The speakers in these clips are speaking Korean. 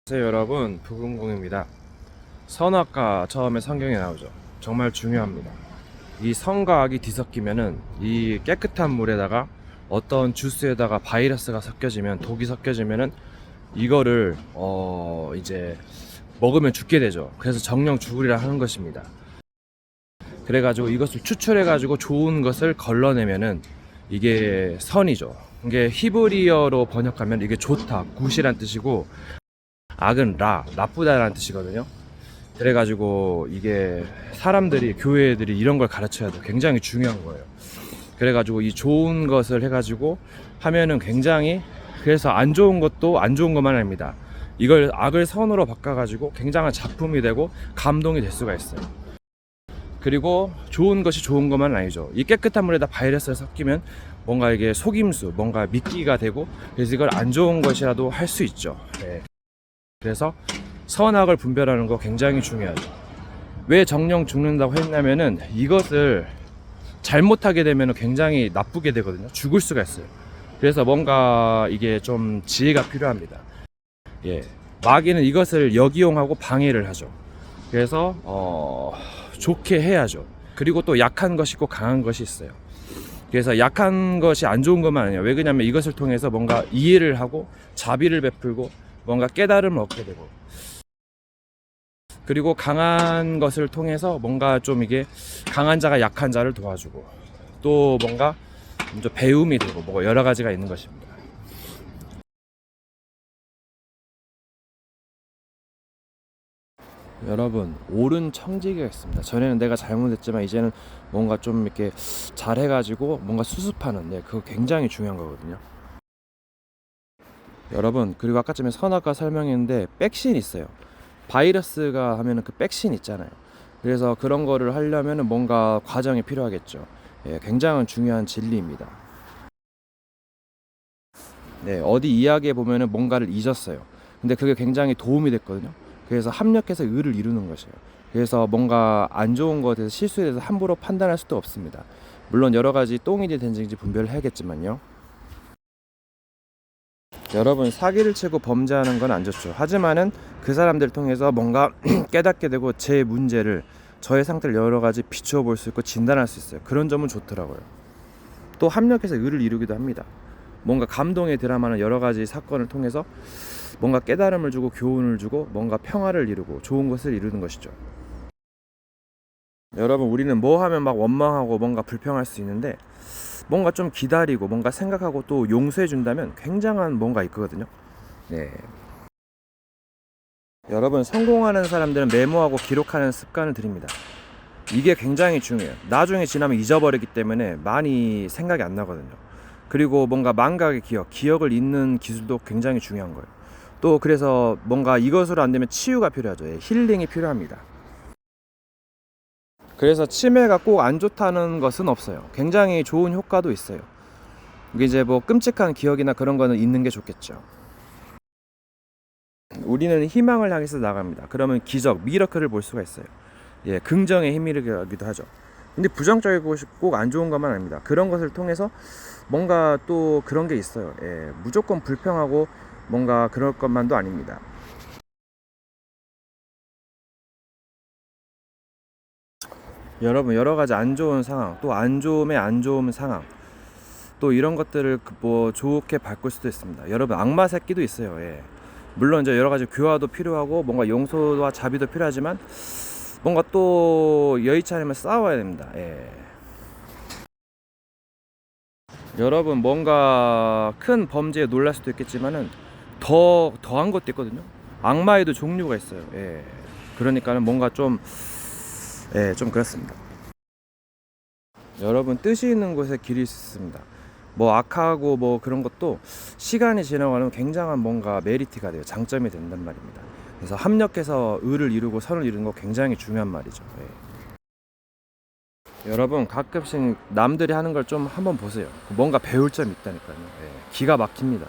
안녕하세요 여러분, 부금공입니다. 선악과 처음에 성경에 나오죠. 정말 중요합니다. 이 선과 악이 뒤섞이면은 이 깨끗한 물에다가 어떤 주스에다가 바이러스가 섞여지면, 독이 섞여지면은 이거를 이제 먹으면 죽게 되죠. 그래서 정령 죽으리라 하는 것입니다. 그래가지고 이것을 추출해가지고 좋은 것을 걸러내면은 이게 선이죠. 이게 히브리어로 번역하면 이게 좋다, 굿이란 뜻이고, 악은 나쁘다라는 뜻이거든요. 그래가지고 이게 사람들이, 교회들이 이런 걸 가르쳐야 돼. 굉장히 중요한 거예요. 그래가지고 이 좋은 것을 해가지고 하면은 굉장히, 그래서 안 좋은 것도 안 좋은 것만 아닙니다. 이걸 악을 선으로 바꿔가지고 굉장한 작품이 되고 감동이 될 수가 있어요. 그리고 좋은 것이 좋은 것만 아니죠. 이 깨끗한 물에다 바이러스를 섞이면 뭔가 이게 속임수, 뭔가 미끼가 되고, 그래서 이걸 안 좋은 것이라도 할 수 있죠. 네. 그래서 선악을 분별하는 거 굉장히 중요하죠. 왜 정령 죽는다고 했냐면은 이것을 잘못하게 되면 굉장히 나쁘게 되거든요. 죽을 수가 있어요. 그래서 뭔가 이게 좀 지혜가 필요합니다. 예. 마귀는 이것을 역이용하고 방해를 하죠. 그래서 좋게 해야죠. 그리고 또 약한 것이 있고 강한 것이 있어요. 그래서 약한 것이 안 좋은 것만 아니에요. 왜 그러냐면 이것을 통해서 뭔가 이해를 하고 자비를 베풀고 뭔가 깨달음을 얻게 되고, 그리고 강한 것을 통해서 뭔가 좀 이게 강한 자가 약한 자를 도와주고, 또 뭔가 좀 배움이 되고, 뭐 여러 가지가 있는 것입니다. 여러분, 옳은 청지기가 있습니다. 전에는 내가 잘못했지만 이제는 뭔가 좀 이렇게 잘해가지고 뭔가 수습하는, 그거 굉장히 중요한 거거든요. 여러분, 그리고 아까 전에 선악과 설명했는데 백신 있어요. 바이러스가 하면은 그 백신 있잖아요. 그래서 그런 거를 하려면은 뭔가 과정이 필요하겠죠. 예, 굉장히 중요한 진리입니다. 네, 어디 이야기에 보면은 뭔가를 잊었어요. 근데 그게 굉장히 도움이 됐거든요. 그래서 합력해서 의를 이루는 것이에요. 그래서 뭔가 안 좋은 것에 대해서, 실수에 대해서 함부로 판단할 수도 없습니다. 물론 여러 가지 똥인지 된지인지 분별을 해야겠지만요. 여러분, 사기를 치고 범죄하는 건 안 좋죠. 하지만은 그 사람들을 통해서 뭔가 깨닫게 되고 제 문제를, 저의 상태를 여러 가지 비추어 볼 수 있고 진단할 수 있어요. 그런 점은 좋더라고요. 또 합력해서 의를 이루기도 합니다. 뭔가 감동의 드라마는 여러 가지 사건을 통해서 뭔가 깨달음을 주고 교훈을 주고 뭔가 평화를 이루고 좋은 것을 이루는 것이죠. 여러분, 우리는 뭐 하면 막 원망하고 뭔가 불평할 수 있는데, 뭔가 좀 기다리고 뭔가 생각하고 또 용서해 준다면 굉장한 뭔가 있거든요. 네. 여러분, 성공하는 사람들은 메모하고 기록하는 습관을 드립니다. 이게 굉장히 중요해요. 나중에 지나면 잊어버리기 때문에 많이 생각이 안 나거든요. 그리고 뭔가 망각의 기억을 잊는 기술도 굉장히 중요한 거예요. 또 그래서 뭔가 이것으로 안 되면 치유가 필요하죠. 힐링이 필요합니다. 그래서 치매가 꼭 안 좋다는 것은 없어요. 굉장히 좋은 효과도 있어요. 이게 이제 뭐 끔찍한 기억이나 그런 거는 있는 게 좋겠죠. 우리는 희망을 향해서 나갑니다. 그러면 기적, 미러클을 볼 수가 있어요. 예, 긍정의 힘이기도 하죠. 근데 부정적이고 꼭 안 좋은 것만 아닙니다. 그런 것을 통해서 뭔가 또 그런 게 있어요. 예, 무조건 불평하고 뭔가 그럴 것만도 아닙니다. 여러분, 여러 가지 안 좋은 상황, 또 안 좋음의 안 좋은 상황, 또 이런 것들을 뭐 좋게 바꿀 수도 있습니다. 여러분, 악마 새끼도 있어요. 예. 물론 이제 여러 가지 교화도 필요하고 뭔가 용서와 자비도 필요하지만 뭔가 또 여의치 않으면 싸워야 됩니다. 예. 여러분, 뭔가 큰 범죄에 놀랄 수도 있겠지만은 더한 것도 있거든요. 악마에도 종류가 있어요. 예. 그러니까는 뭔가 좀, 좀 그렇습니다. 여러분, 뜻이 있는 곳에 길이 있습니다. 뭐 악하고 뭐 그런 것도 시간이 지나가면 굉장한 뭔가 메리트가 돼요. 장점이 된단 말입니다. 그래서 합력해서 의를 이루고 선을 이루는 거 굉장히 중요한 말이죠. 여러분, 가끔씩 남들이 하는 걸 좀 한번 보세요. 뭔가 배울 점이 있다니까요. 기가 막힙니다.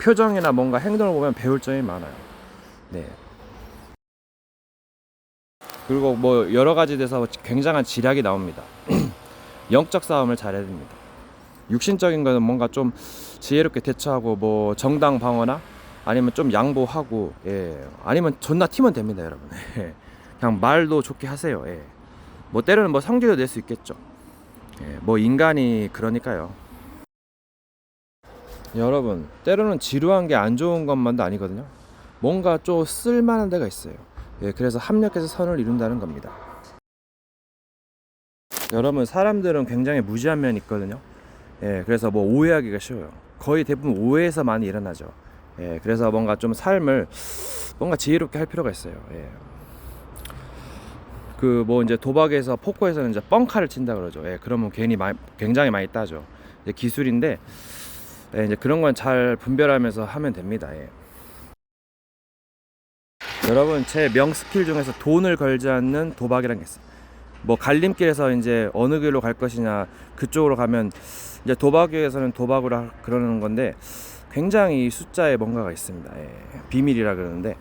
표정이나 뭔가 행동을 보면 배울 점이 많아요. 네. 그리고 뭐 여러 가지 돼서 굉장한 지략이 나옵니다. 영적 싸움을 잘해야 됩니다. 육신적인 거는 뭔가 좀 지혜롭게 대처하고 뭐 정당 방어나 아니면 좀 양보하고, 아니면 존나 튀면 됩니다, 여러분. 그냥 말도 좋게 하세요. 뭐 때로는 뭐 성질도 낼 수 있겠죠. 뭐 인간이 그러니까요. 여러분, 때로는 지루한 게 안 좋은 것만도 아니거든요. 뭔가 좀 쓸만한 데가 있어요. 그래서 합력해서 선을 이룬다는 겁니다. 여러분, 사람들은 굉장히 무지한 면이 있거든요. 그래서 뭐 오해하기가 쉬워요. 거의 대부분 오해에서 많이 일어나죠. 그래서 뭔가 좀 삶을 뭔가 지혜롭게 할 필요가 있어요. 그 뭐 이제 도박에서 포커에서는 이제 뻥카를 친다 그러죠. 그러면 굉장히 많이 따죠. 이제 기술인데, 이제 그런 건 잘 분별하면서 하면 됩니다. 여러분, 제 명스킬 중에서 돈을 걸지 않는 도박이라는 게 있어요. 뭐 갈림길에서 이제 어느 길로 갈 것이냐, 그쪽으로 가면 이제 도박에서는 도박으로 그러는 건데, 굉장히 숫자에 뭔가가 있습니다. 비밀이라 그러는데,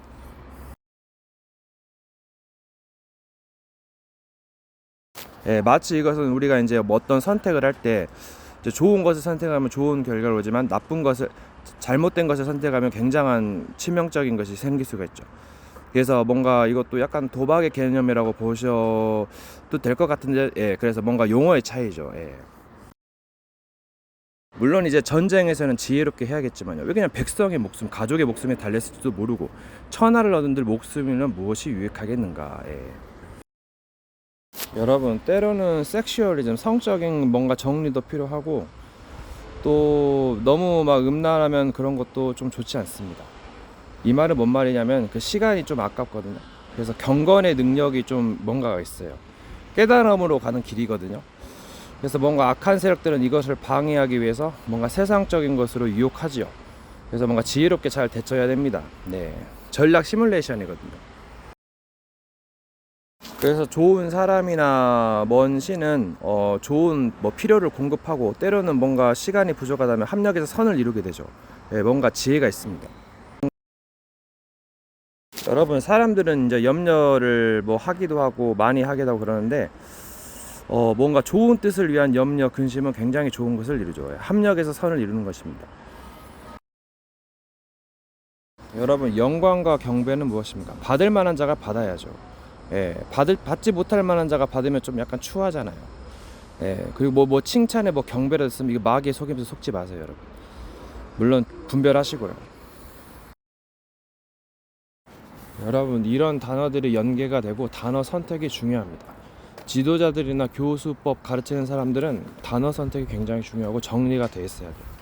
마치 이것은 우리가 이제 뭐 어떤 선택을 할 때 좋은 것을 선택하면 좋은 결과를 오지만, 나쁜 것을, 잘못된 것을 선택하면 굉장한 치명적인 것이 생길 수가 있죠. 그래서 뭔가 이것도 약간 도박의 개념이라고 보셔도 될 것 같은데, 그래서 뭔가 용어의 차이죠. 물론 이제 전쟁에서는 지혜롭게 해야겠지만요. 왜 그냥 백성의 목숨, 가족의 목숨에 달렸을지도 모르고 천하를 얻은들 목숨이면 무엇이 유익하겠는가. 여러분, 때로는 섹슈얼리즘, 성적인 뭔가 정리도 필요하고, 또 너무 막 음란하면 그런 것도 좀 좋지 않습니다. 이 말은 뭔 말이냐면, 그 시간이 좀 아깝거든요. 그래서 경건의 능력이 좀 뭔가가 있어요. 깨달음으로 가는 길이거든요. 그래서 뭔가 악한 세력들은 이것을 방해하기 위해서 뭔가 세상적인 것으로 유혹하지요. 그래서 뭔가 지혜롭게 잘 대처해야 됩니다. 전략 시뮬레이션이거든요. 그래서 좋은 사람이나 먼 신은 좋은 뭐 필요를 공급하고, 때로는 뭔가 시간이 부족하다면 합력해서 선을 이루게 되죠. 뭔가 지혜가 있습니다. 여러분, 사람들은 이제 염려를 뭐 하기도 하고 많이 하기도 하고 그러는데, 뭔가 좋은 뜻을 위한 염려, 근심은 굉장히 좋은 것을 이루죠. 합력해서 선을 이루는 것입니다. 여러분, 영광과 경배는 무엇입니까? 받을 만한 자가 받아야죠. 받지 못할 만한 자가 받으면 좀 약간 추하잖아요. 그리고 뭐 칭찬에 뭐 경배를 했으면 이거 마귀에 속이면서 속지 마세요, 여러분. 물론 분별하시고요. 여러분, 이런 단어들이 연계가 되고 단어 선택이 중요합니다. 지도자들이나 교수법 가르치는 사람들은 단어 선택이 굉장히 중요하고 정리가 돼 있어야 돼요.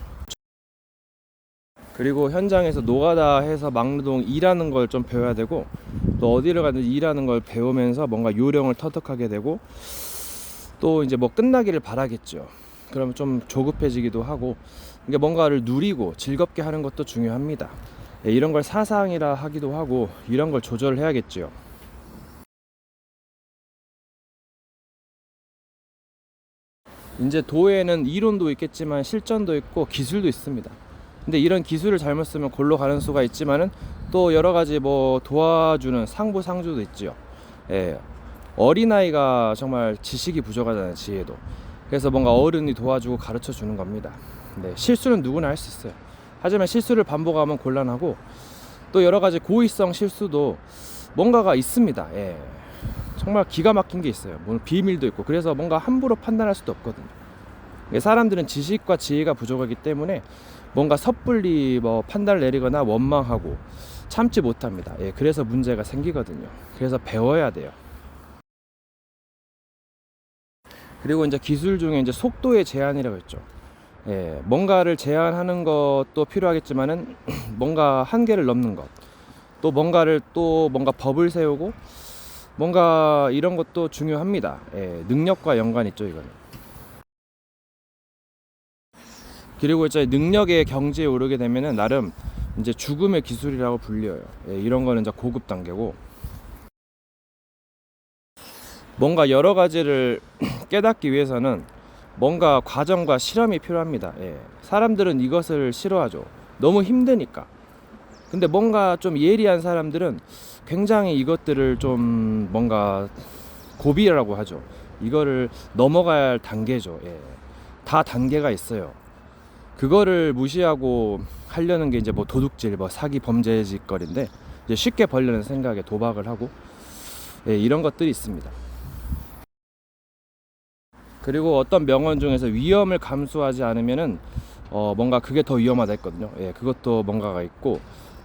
그리고 현장에서 노가다 해서 막노동 일하는 걸 좀 배워야 되고, 또 어디를 가든지 일하는 걸 배우면서 뭔가 요령을 터득하게 되고, 또 이제 뭐 끝나기를 바라겠죠. 그러면 좀 조급해지기도 하고, 이게 뭔가를 누리고 즐겁게 하는 것도 중요합니다. 이런 걸 사상이라 하기도 하고, 이런 걸 조절해야겠죠. 이제 도에는 이론도 있겠지만 실전도 있고 기술도 있습니다. 근데 이런 기술을 잘못 쓰면 골로 가는 수가 있지만은, 또 여러 가지 뭐 도와주는 상부상조도 있지요. 어린아이가 정말 지식이 부족하잖아요, 지혜도. 그래서 뭔가 어른이 도와주고 가르쳐 주는 겁니다. 실수는 누구나 할 수 있어요. 하지만 실수를 반복하면 곤란하고, 또 여러 가지 고의성 실수도 뭔가가 있습니다. 정말 기가 막힌 게 있어요. 뭐 비밀도 있고. 그래서 뭔가 함부로 판단할 수도 없거든요. 사람들은 지식과 지혜가 부족하기 때문에 뭔가 섣불리 뭐 판단을 내리거나 원망하고 참지 못합니다. 그래서 문제가 생기거든요. 그래서 배워야 돼요. 그리고 이제 기술 중에 이제 속도의 제한이라고 했죠. 뭔가를 제한하는 것도 필요하겠지만은 뭔가 한계를 넘는 것, 또 뭔가 법을 세우고 뭔가 이런 것도 중요합니다. 능력과 연관이 있죠, 이거는. 그리고 이제 능력의 경지에 오르게 되면은 나름 이제 죽음의 기술이라고 불려요. 이런 거는 이제 고급 단계고, 뭔가 여러 가지를 깨닫기 위해서는 뭔가 과정과 실험이 필요합니다. 사람들은 이것을 싫어하죠. 너무 힘드니까. 근데 뭔가 좀 예리한 사람들은 굉장히 이것들을 좀 뭔가 고비라고 하죠. 이거를 넘어갈 단계죠. 다 단계가 있어요. 그거를 무시하고 하려는 게 이제 뭐 도둑질, 뭐 사기 범죄 짓거리인데 이제 쉽게 벌려는 생각에 도박을 하고 예, 이런 것들이 있습니다. 그리고 어떤 명언 중에서 위험을 감수하지 않으면은 뭔가 그게 더 위험하다 했거든요. 예, 그것도 뭔가가 있고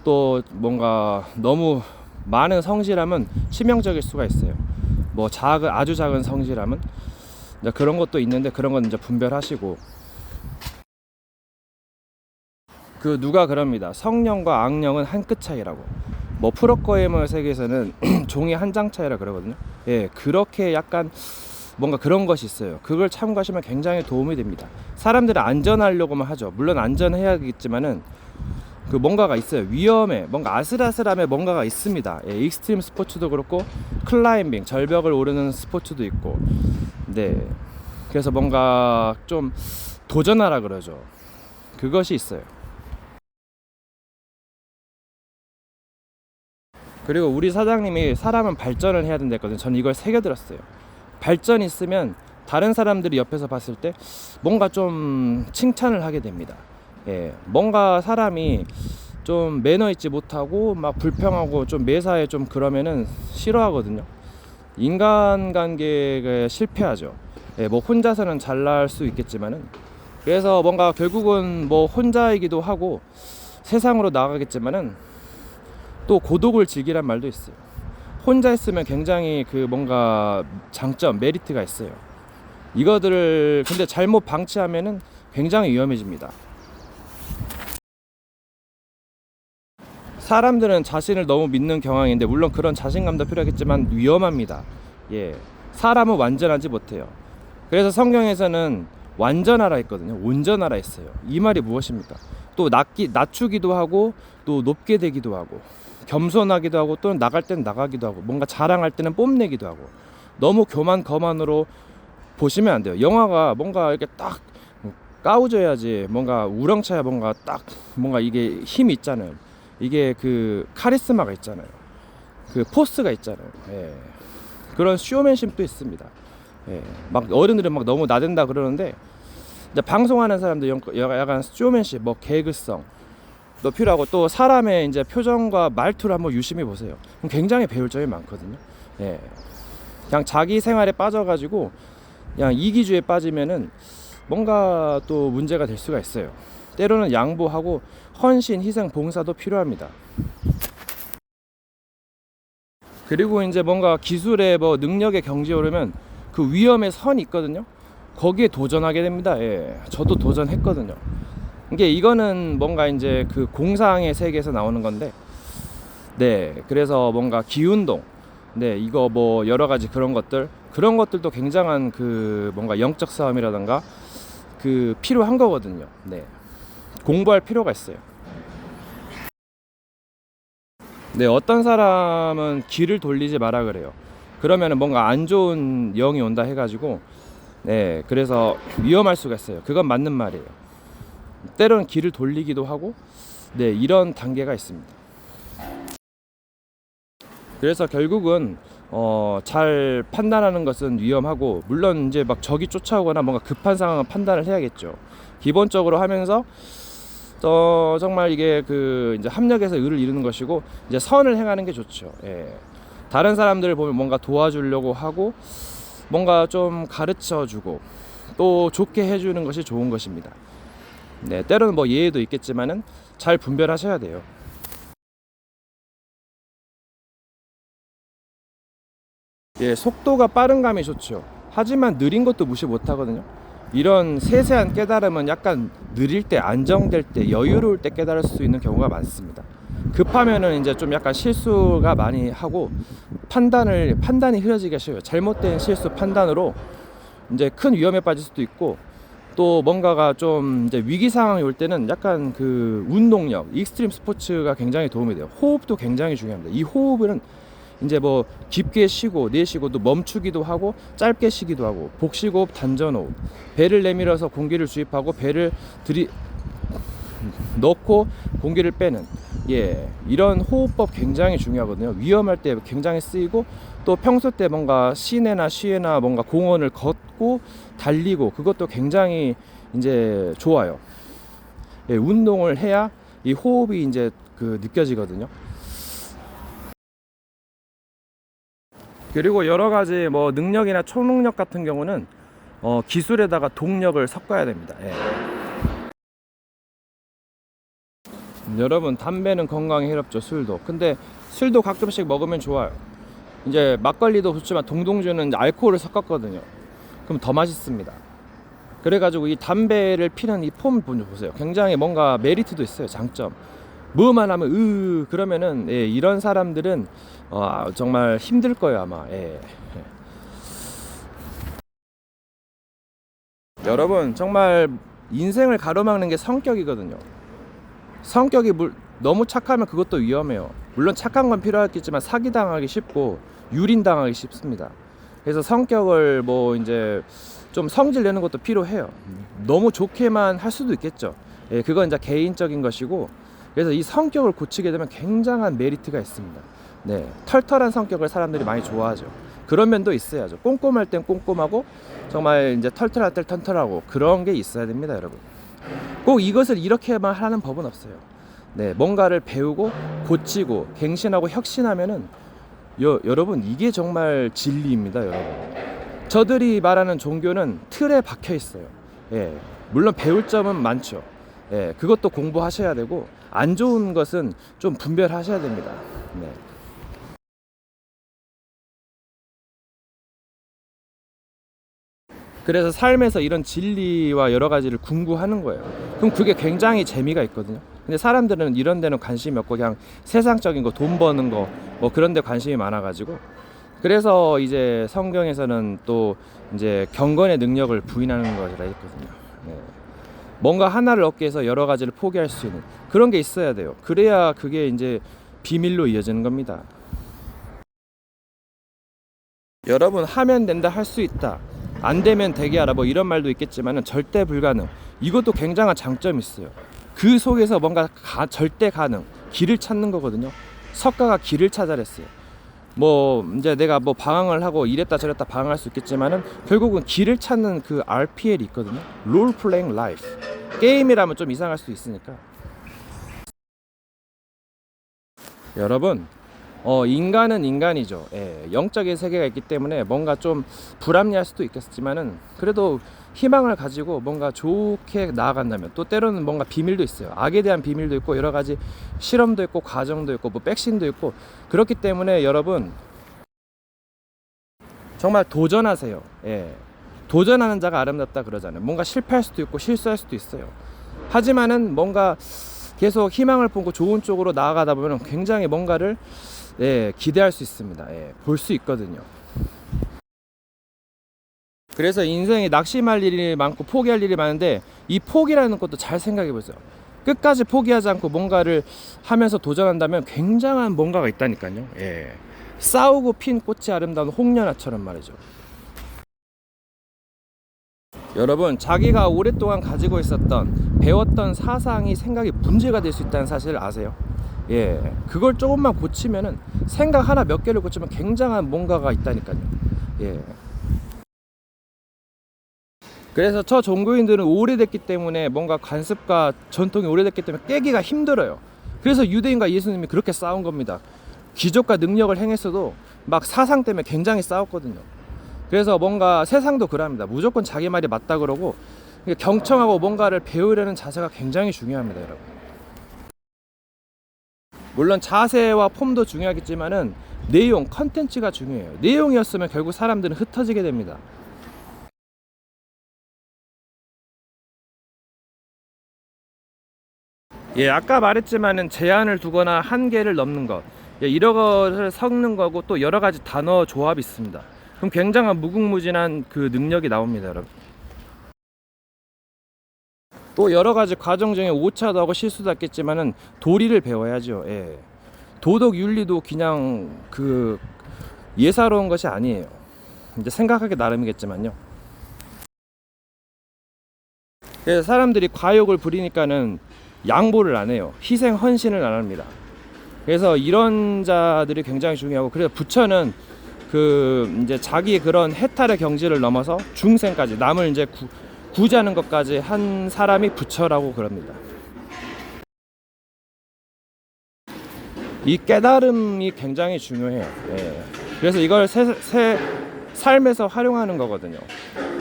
또 뭔가 너무 많은 성실함은 치명적일 수가 있어요. 뭐 아주 작은 성실함은 이제 그런 것도 있는데 그런 건 이제 분별하시고 그 누가 그럽니다. 성령과 악령은 한 끗 차이라고. 뭐 프로게이머 세계에서는 종이 한 장 차이라 그러거든요. 예, 그렇게 약간 뭔가 그런 것이 있어요. 그걸 참고하시면 굉장히 도움이 됩니다. 사람들은 안전하려고만 하죠. 물론 안전해야겠지만은 그 뭔가가 있어요. 위험해, 뭔가 아슬아슬함에 뭔가가 있습니다. 예, 익스트림 스포츠도 그렇고 클라이밍, 절벽을 오르는 스포츠도 있고 네, 그래서 뭔가 좀 도전하라 그러죠. 그것이 있어요. 그리고 우리 사장님이 사람은 발전을 해야 된다 했거든요. 저는 이걸 새겨들었어요. 발전이 있으면 다른 사람들이 옆에서 봤을 때 뭔가 좀 칭찬을 하게 됩니다. 예, 뭔가 사람이 좀 매너 있지 못하고 막 불평하고 좀 매사에 좀 그러면은 싫어하거든요. 인간관계가 실패하죠. 예, 뭐 혼자서는 잘날 수 있겠지만은 그래서 뭔가 결국은 뭐 혼자이기도 하고 세상으로 나가겠지만은 또 고독을 즐기란 말도 있어요. 혼자 있으면 굉장히 그 뭔가 장점, 메리트가 있어요. 이거들을 근데 잘못 방치하면은 굉장히 위험해집니다. 사람들은 자신을 너무 믿는 경향인데 물론 그런 자신감도 필요하겠지만 위험합니다. 예, 사람은 완전하지 못해요. 그래서 성경에서는 완전하라 했거든요. 온전하라 했어요. 이 말이 무엇입니까? 또 낮추기도 하고 또 높게 되기도 하고 겸손하기도 하고 또는 나갈 땐 나가기도 하고 뭔가 자랑할 때는 뽐내기도 하고 너무 교만 거만으로 보시면 안 돼요. 영화가 뭔가 이렇게 딱 까우져야지 뭔가 우렁차야 뭔가 딱 뭔가 이게 힘이 있잖아요. 이게 그 카리스마가 있잖아요. 그 포스가 있잖아요. 예. 그런 쇼맨십도 있습니다. 예. 막 어른들은 막 너무 나댄다 그러는데 이제 방송하는 사람들 약간 쇼맨십, 뭐 개그성 또 필요하고 또 사람의 이제 표정과 말투를 한번 유심히 보세요. 그럼 굉장히 배울 점이 많거든요. 예. 그냥 자기 생활에 빠져가지고 그냥 이기주의에 빠지면은 뭔가 또 문제가 될 수가 있어요. 때로는 양보하고 헌신, 희생, 봉사도 필요합니다. 그리고 이제 뭔가 기술의 뭐 능력의 경지에 오르면 그 위험의 선이 있거든요. 거기에 도전하게 됩니다. 예, 저도 도전했거든요. 이거는 뭔가 이제 그 공상의 세계에서 나오는 건데, 네, 그래서 뭔가 기운동, 네, 이거 뭐 여러 가지 그런 것들도 굉장한 그 뭔가 영적 싸움이라던가 그 필요한 거거든요. 네, 공부할 필요가 있어요. 네, 어떤 사람은 귀를 돌리지 마라 그래요. 그러면은 뭔가 안 좋은 영이 온다 해가지고, 네, 그래서 위험할 수가 있어요. 그건 맞는 말이에요. 때로는 귀를 돌리기도 하고, 네, 이런 단계가 있습니다. 그래서 결국은 잘 판단하는 것은 위험하고, 물론 이제 막 적이 쫓아오거나 뭔가 급한 상황은 판단을 해야겠죠. 기본적으로 하면서 정말 이게 그 이제 합력해서 의를 이루는 것이고 이제 선을 행하는 게 좋죠. 예. 다른 사람들을 보면 뭔가 도와주려고 하고 뭔가 좀 가르쳐주고 또 좋게 해주는 것이 좋은 것입니다. 네, 때로는 뭐 예의도 있겠지만은 잘 분별하셔야 돼요. 예, 속도가 빠른 감이 좋죠. 하지만 느린 것도 무시 못하거든요. 이런 세세한 깨달음은 약간 느릴 때, 안정될 때, 여유로울 때 깨달을 수 있는 경우가 많습니다. 급하면은 이제 좀 약간 실수가 많이 하고 판단이 흐려지기가 쉬워요. 잘못된 실수 판단으로 이제 큰 위험에 빠질 수도 있고 또 뭔가가 좀 이제 위기 상황이 올 때는 약간 그 운동력, 익스트림 스포츠가 굉장히 도움이 돼요. 호흡도 굉장히 중요합니다. 이 호흡은 이제 뭐 깊게 쉬고 내쉬고 또 멈추기도 하고 짧게 쉬기도 하고 복식호흡, 단전호흡, 배를 내밀어서 공기를 주입하고 배를 넣고 공기를 빼는, 예, 이런 호흡법 굉장히 중요하거든요. 위험할 때 굉장히 쓰이고 또 평소 때 뭔가 시내나 쉬에나 뭔가 공원을 걷고 달리고 그것도 굉장히 이제 좋아요. 예, 운동을 해야 이 호흡이 이제 그 느껴지거든요. 그리고 여러 가지 뭐 능력이나 초능력 같은 경우는 기술에다가 동력을 섞어야 됩니다. 예. 여러분, 담배는 건강에 해롭죠. 술도. 근데 술도 가끔씩 먹으면 좋아요. 이제 막걸리도 좋지만 동동주는 알코올을 섞었거든요. 그럼 더 맛있습니다. 그래가지고 이 담배를 피는 이 폼 보세요. 굉장히 뭔가 메리트도 있어요. 장점. 뭐만 하면 그러면은, 예, 이런 사람들은 정말 힘들 거예요 아마. 예. 여러분, 정말 인생을 가로막는 게 성격이거든요. 성격이 너무 착하면 그것도 위험해요. 물론 착한 건 필요하겠지만 사기당하기 쉽고 유린당하기 쉽습니다. 그래서 성격을 뭐 이제 좀 성질 내는 것도 필요해요. 너무 좋게만 할 수도 있겠죠. 예, 그건 이제 개인적인 것이고, 그래서 이 성격을 고치게 되면 굉장한 메리트가 있습니다. 네, 털털한 성격을 사람들이 많이 좋아하죠. 그런 면도 있어야죠. 꼼꼼할 땐 꼼꼼하고 정말 이제 털털할 땐 털털하고 그런 게 있어야 됩니다, 여러분. 꼭 이것을 이렇게만 하는 법은 없어요. 네, 뭔가를 배우고 고치고 갱신하고 혁신하면은 여러분, 이게 정말 진리입니다, 여러분. 저들이 말하는 종교는 틀에 박혀 있어요. 예, 물론 배울 점은 많죠. 예, 그것도 공부하셔야 되고 안 좋은 것은 좀 분별하셔야 됩니다. 네. 그래서 삶에서 이런 진리와 여러 가지를 궁구하는 거예요. 그럼 그게 굉장히 재미가 있거든요. 근데 사람들은 이런 데는 관심이 없고 그냥 세상적인 거, 돈 버는 거, 뭐 그런 데 관심이 많아가지고, 그래서 이제 성경에서는 또 이제 경건의 능력을 부인하는 것이라 했거든요. 네. 뭔가 하나를 얻기 위해서 여러 가지를 포기할 수 있는 그런 게 있어야 돼요. 그래야 그게 이제 비밀로 이어지는 겁니다. 여러분, 하면 된다, 할 수 있다, 안 되면 되게 하라, 뭐 이런 말도 있겠지만은 절대 불가능, 이것도 굉장한 장점이 있어요. 그 속에서 뭔가 절대 가능, 길을 찾는 거거든요. 석가가 길을 찾아냈어요. 뭐 이제 내가 뭐 방황을 하고 이랬다 저랬다 방황할 수 있겠지만은 결국은 길을 찾는 그 RPL이 있거든요. Role Playing Life. 게임이라면 좀 이상할 수 있으니까. 여러분, 인간은 인간이죠. 예, 영적인 세계가 있기 때문에 뭔가 좀 불합리할 수도 있겠지만은 그래도 희망을 가지고 뭔가 좋게 나아간다면, 또 때로는 뭔가 비밀도 있어요. 악에 대한 비밀도 있고 여러 가지 실험도 있고 과정도 있고 뭐 백신도 있고, 그렇기 때문에 여러분 정말 도전하세요. 예, 도전하는 자가 아름답다 그러잖아요. 뭔가 실패할 수도 있고 실수할 수도 있어요. 하지만은 뭔가 계속 희망을 품고 좋은 쪽으로 나아가다 보면 굉장히 뭔가를, 예, 기대할 수 있습니다. 예, 볼 수 있거든요. 그래서 인생에 낙심할 일이 많고 포기할 일이 많은데 이 포기라는 것도 잘 생각해 보세요. 끝까지 포기하지 않고 뭔가를 하면서 도전한다면 굉장한 뭔가가 있다니까요. 예. 싸우고 핀 꽃이 아름다운 홍련아처럼 말이죠. 여러분, 자기가 오랫동안 가지고 있었던 배웠던 사상이 생각이 문제가 될 수 있다는 사실을 아세요? 예, 그걸 조금만 고치면은, 생각 하나 몇 개를 고치면 굉장한 뭔가가 있다니까요. 예. 그래서 저 종교인들은 오래됐기 때문에 뭔가 관습과 전통이 오래됐기 때문에 깨기가 힘들어요. 그래서 유대인과 예수님이 그렇게 싸운 겁니다. 기적과 능력을 행했어도 막 사상 때문에 굉장히 싸웠거든요. 그래서 뭔가 세상도 그럽니다. 무조건 자기 말이 맞다 그러고 경청하고 뭔가를 배우려는 자세가 굉장히 중요합니다, 여러분. 물론 자세와 폼도 중요하겠지만은 내용, 컨텐츠가 중요해요. 내용이었으면 결국 사람들은 흩어지게 됩니다. 예, 아까 말했지만은 제한을 두거나 한계를 넘는 것, 예, 이런 것을 섞는 거고 또 여러 가지 단어 조합이 있습니다. 그럼 굉장한 무궁무진한 그 능력이 나옵니다, 여러분. 또 여러 가지 과정 중에 오차도 하고 실수도 했겠지만은 도리를 배워야죠. 예. 도덕 윤리도 그냥 그 예사로운 것이 아니에요. 이제 생각하기 나름이겠지만요. 그래서 사람들이 과욕을 부리니까는 양보를 안 해요. 희생 헌신을 안 합니다. 그래서 이런 자들이 굉장히 중요하고, 그래서 부처는 그 이제 자기 그런 해탈의 경지를 넘어서 중생까지 남을 이제 구제하는 것까지 한 사람이 부처라고 그럽니다. 이 깨달음이 굉장히 중요해요. 예. 그래서 이걸 삶에서 활용하는 거거든요.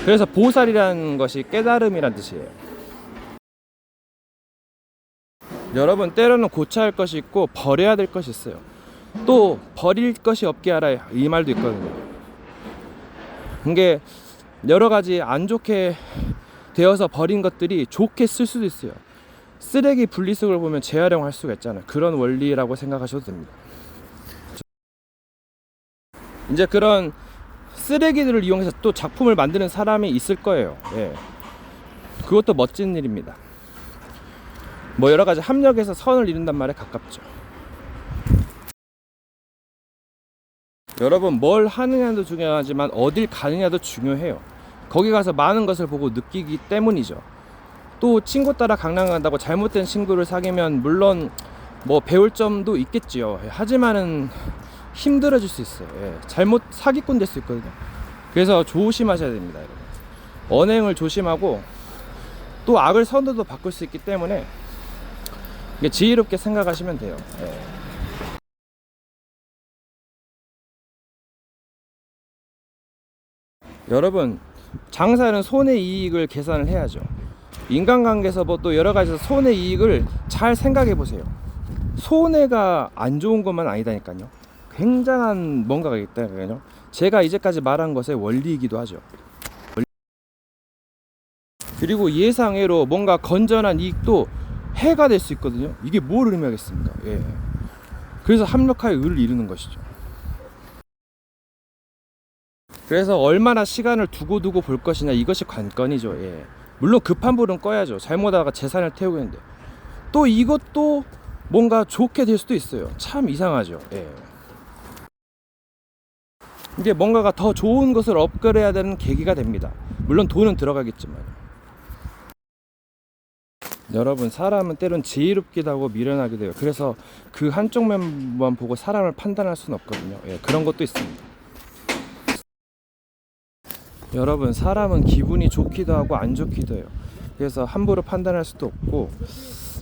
그래서 보살이라는 것이 깨달음이란 뜻이에요. 여러분, 때로는 고쳐야 할 것이 있고 버려야 될 것이 있어요. 또 버릴 것이 없게 하라, 이 말도 있거든요. 이게 여러 가지 안 좋게 되어서 버린 것들이 좋게 쓸 수도 있어요. 쓰레기 분리수거를 보면 재활용할 수가 있잖아요. 그런 원리라고 생각하셔도 됩니다. 이제 그런 쓰레기들을 이용해서 또 작품을 만드는 사람이 있을 거예요. 예. 그것도 멋진 일입니다. 뭐 여러 가지 합력해서 선을 이룬단 말에 가깝죠. 여러분, 뭘 하느냐도 중요하지만 어딜 가느냐도 중요해요. 거기 가서 많은 것을 보고 느끼기 때문이죠. 또 친구 따라 강남 간다고 잘못된 친구를 사귀면 물론 뭐 배울 점도 있겠지요. 하지만은 힘들어질 수 있어요. 예. 잘못 사기꾼 될 수 있거든요. 그래서 조심하셔야 됩니다, 여러분. 언행을 조심하고 또 악을 선으로 바꿀 수 있기 때문에 지혜롭게 생각하시면 돼요. 예. 여러분, 장사는 손해 이익을 계산을 해야죠. 인간관계에서 뭐 또 여러 가지 손해 이익을 잘 생각해 보세요. 손해가 안 좋은 것만 아니다니까요. 굉장한 뭔가가 있다니까요. 제가 이제까지 말한 것의 원리이기도 하죠. 그리고 예상외로 뭔가 건전한 이익도 해가 될 수 있거든요. 이게 뭘 의미하겠습니까? 예. 그래서 합력하여 의를 이루는 것이죠. 그래서 얼마나 시간을 두고 볼 것이냐, 이것이 관건이죠. 예. 물론 급한 불은 꺼야죠. 잘못하다가 재산을 태우고 있는데 또 이것도 뭔가 좋게 될 수도 있어요. 참 이상하죠. 예. 이게 뭔가가 더 좋은 것을 업그레이드해야 되는 계기가 됩니다. 물론 돈은 들어가겠지만. 여러분, 사람은 때론 지혜롭기도 하고 미련하기도 해요. 그래서 그 한쪽 면만 보고 사람을 판단할 수는 없거든요. 예, 그런 것도 있습니다. 여러분, 사람은 기분이 좋기도 하고 안 좋기도 해요. 그래서 함부로 판단할 수도 없고,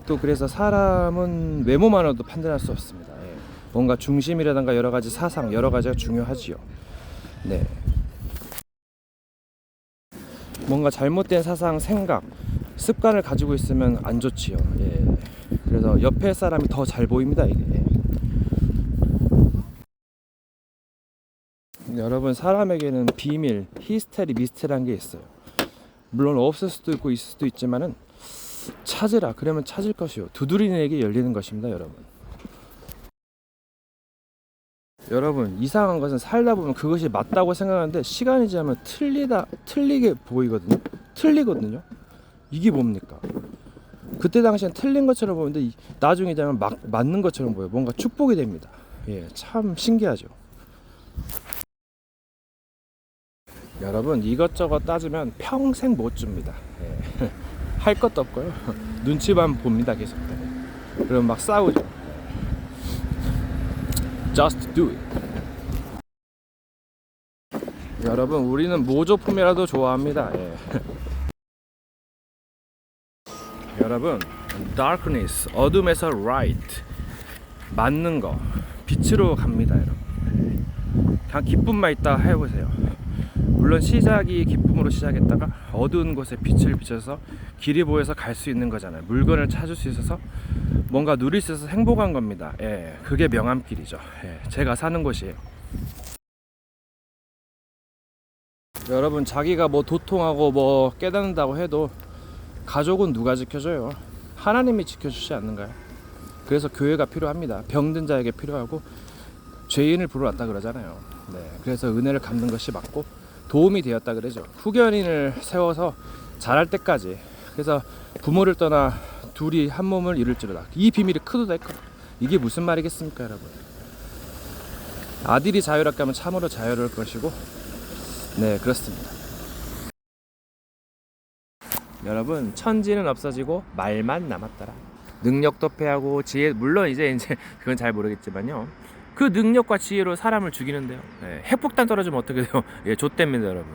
또 그래서 사람은 외모만으로도 판단할 수 없습니다. 예. 뭔가 중심이라든가 여러 가지 사상, 여러 가지가 중요하지요. 네. 뭔가 잘못된 사상, 생각, 습관을 가지고 있으면 안 좋지요. 예. 그래서 옆에 사람이 더 잘 보입니다, 이게. 여러분, 사람에게는 비밀, 히스테리, 미스테리라는 게 있어요. 물론 없을 수도 있고 있을 수도 있지만은 찾으라. 그러면 찾을 것이요. 두드리는 에게 열리는 것입니다, 여러분. 여러분, 이상한 것은 살다 보면 그것이 맞다고 생각하는데 시간이 지나면 틀리게 보이거든요. 틀리거든요. 이게 뭡니까? 그때 당시엔 틀린 것처럼 보이는데 나중에 되면 맞는 것처럼 보여요. 뭔가 축복이 됩니다. 예, 참 신기하죠. 여러분, 이것저것 따지면 평생 못 줍니다. 예. 할 것도 없고요. 눈치만 봅니다, 계속. 그럼 막 싸우죠. Just do it. 여러분, 우리는 모조품이라도 좋아합니다. 예. 여러분, darkness, 어둠에서 light, 맞는 거, 빛으로 갑니다, 여러분. 그냥 기쁨만 있다 해보세요. 물론 시작이 기쁨으로 시작했다가 어두운 곳에 빛을 비춰서 길이 보여서 갈 수 있는 거잖아요. 물건을 찾을 수 있어서 뭔가 누릴 수 있어서 행복한 겁니다. 예, 그게 명암길이죠. 예, 제가 사는 곳이에요. 여러분, 자기가 뭐 도통하고 뭐 깨닫는다고 해도 가족은 누가 지켜줘요? 하나님이 지켜주지 않는가요? 그래서 교회가 필요합니다. 병든 자에게 필요하고 죄인을 부르러 왔다 그러잖아요. 네, 그래서 은혜를 갚는 것이 맞고 도움이 되었다 그러죠. 후견인을 세워서 자랄 때까지. 그래서 부모를 떠나 둘이 한 몸을 이룰지로다. 이 비밀이 크도다 했고, 이게 무슨 말이겠습니까, 여러분? 아들이 자유롭게 하면 참으로 자유로울 것이고, 네, 그렇습니다. 여러분, 천지는 없어지고 말만 남았더라. 능력도 패하고 지혜, 물론 이제 그건 잘 모르겠지만요. 그 능력과 지혜로 사람을 죽이는데요. 예, 핵폭탄 떨어지면 어떻게 돼요? 예, 좆됩니다, 여러분.